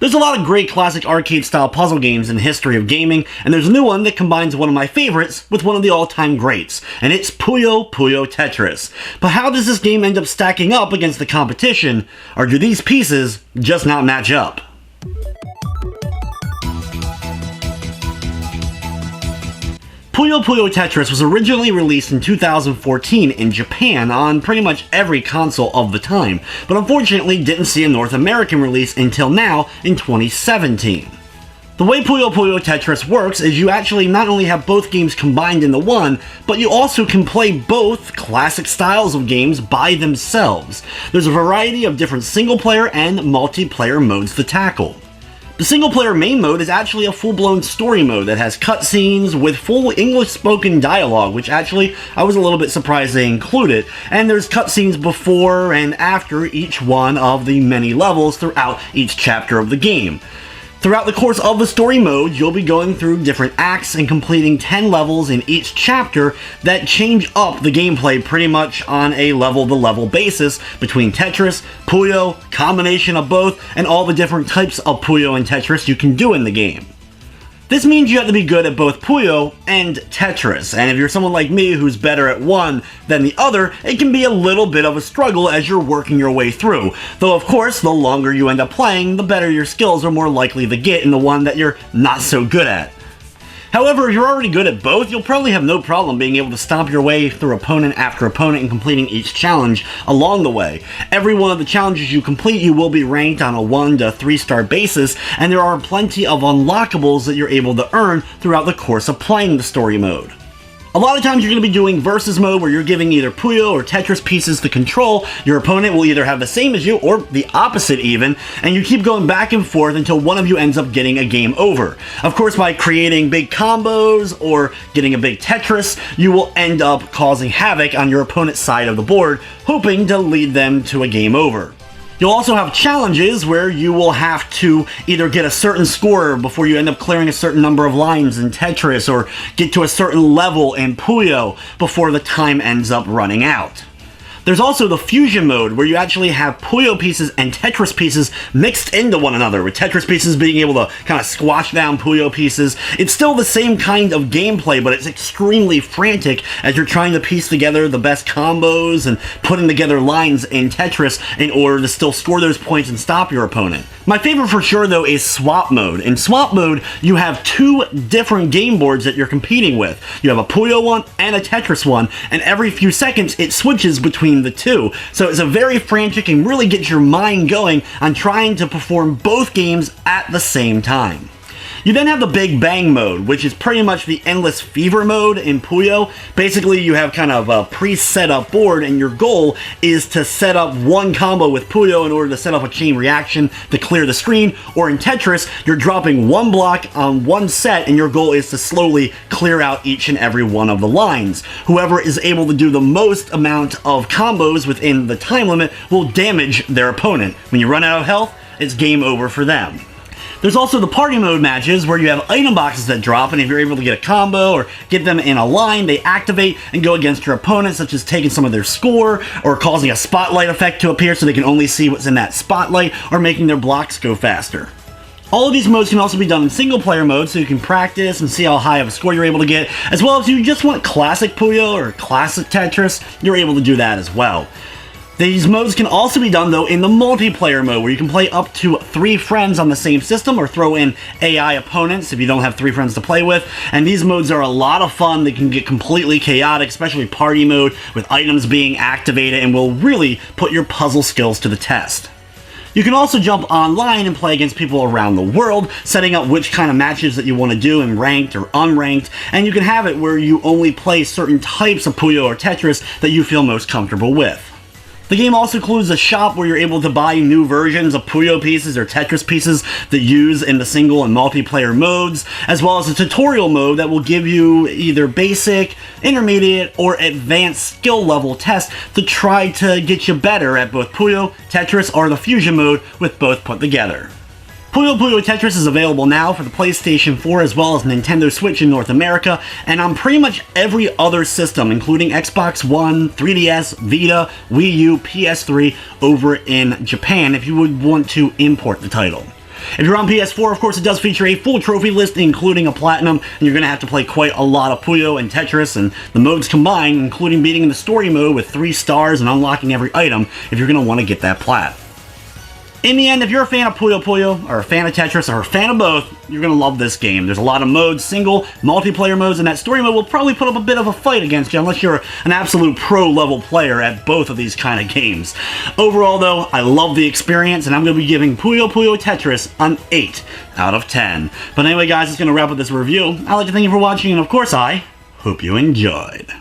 There's a lot of great classic arcade-style puzzle games in the history of gaming, and there's a new one that combines one of my favorites with one of the all-time greats, and it's Puyo Puyo Tetris. But how does this game end up stacking up against the competition, or do these pieces just not match up? Puyo Puyo Tetris was originally released in 2014 in Japan on pretty much every console of the time, but unfortunately didn't see a North American release until now in 2017. The way Puyo Puyo Tetris works is you actually not only have both games combined into one, but you also can play both classic styles of games by themselves. There's a variety of different single-player and multiplayer modes to tackle. The single-player main mode is actually a full-blown story mode that has cutscenes with full English-spoken dialogue, which actually I was a little bit surprised they included, and there's cutscenes before and after each one of the many levels throughout each chapter of the game. Throughout the course of the story mode, you'll be going through different acts and completing 10 levels in each chapter that change up the gameplay pretty much on a level-to-level basis between Tetris, Puyo, combination of both, and all the different types of Puyo and Tetris you can do in the game. This means you have to be good at both Puyo and Tetris, and if you're someone like me who's better at one than the other, it can be a little bit of a struggle as you're working your way through. Though of course, the longer you end up playing, the better your skills are more likely to get in the one that you're not so good at. However, if you're already good at both, you'll probably have no problem being able to stomp your way through opponent after opponent and completing each challenge along the way. Every one of the challenges you complete, you will be ranked on a 1 to 3 star basis, and there are plenty of unlockables that you're able to earn throughout the course of playing the story mode. A lot of times you're going to be doing versus mode where you're giving either Puyo or Tetris pieces to control. Your opponent will either have the same as you or the opposite even, and you keep going back and forth until one of you ends up getting a game over. Of course, by creating big combos or getting a big Tetris, you will end up causing havoc on your opponent's side of the board, hoping to lead them to a game over. You'll also have challenges where you will have to either get a certain score before you end up clearing a certain number of lines in Tetris, or get to a certain level in Puyo before the time ends up running out. There's also the fusion mode, where you actually have Puyo pieces and Tetris pieces mixed into one another, with Tetris pieces being able to kind of squash down Puyo pieces. It's still the same kind of gameplay, but it's extremely frantic as you're trying to piece together the best combos and putting together lines in Tetris in order to still score those points and stop your opponent. My favorite for sure, though, is swap mode. In swap mode, you have two different game boards that you're competing with. You have a Puyo one and a Tetris one, and every few seconds it switches between the two. So it's a very frantic and really gets your mind going on trying to perform both games at the same time. You then have the Big Bang mode, which is pretty much the endless fever mode in Puyo. Basically, you have kind of a pre-set up board, and your goal is to set up one combo with Puyo in order to set up a chain reaction to clear the screen, or in Tetris, you're dropping one block on one set, and your goal is to slowly clear out each and every one of the lines. Whoever is able to do the most amount of combos within the time limit will damage their opponent. When you run out of health, it's game over for them. There's also the party mode matches, where you have item boxes that drop, and if you're able to get a combo or get them in a line, they activate and go against your opponent, such as taking some of their score, or causing a spotlight effect to appear so they can only see what's in that spotlight, or making their blocks go faster. All of these modes can also be done in single player mode, so you can practice and see how high of a score you're able to get, as well as if you just want classic Puyo or classic Tetris, you're able to do that as well. These modes can also be done, though, in the multiplayer mode, where you can play up to 3 friends on the same system, or throw in AI opponents if you don't have 3 friends to play with. And these modes are a lot of fun. They can get completely chaotic, especially party mode, with items being activated, and will really put your puzzle skills to the test. You can also jump online and play against people around the world, setting up which kind of matches that you want to do in ranked or unranked, and you can have it where you only play certain types of Puyo or Tetris that you feel most comfortable with. The game also includes a shop where you're able to buy new versions of Puyo pieces or Tetris pieces that use in the single and multiplayer modes, as well as a tutorial mode that will give you either basic, intermediate, or advanced skill level tests to try to get you better at both Puyo, Tetris, or the fusion mode with both put together. Puyo Puyo Tetris is available now for the PlayStation 4 as well as Nintendo Switch in North America, and on pretty much every other system, including Xbox One, 3DS, Vita, Wii U, PS3 over in Japan if you would want to import the title. If you're on PS4, of course, it does feature a full trophy list, including a platinum, and you're going to have to play quite a lot of Puyo and Tetris, and the modes combined, including beating in the story mode with 3 stars and unlocking every item if you're going to want to get that plat. In the end, if you're a fan of Puyo Puyo, or a fan of Tetris, or a fan of both, you're going to love this game. There's a lot of modes, single, multiplayer modes, and that story mode will probably put up a bit of a fight against you unless you're an absolute pro-level player at both of these kind of games. Overall, though, I love the experience, and I'm going to be giving Puyo Puyo Tetris an 8 out of 10. But anyway, guys, that's going to wrap up this review. I'd like to thank you for watching, and of course, I hope you enjoyed.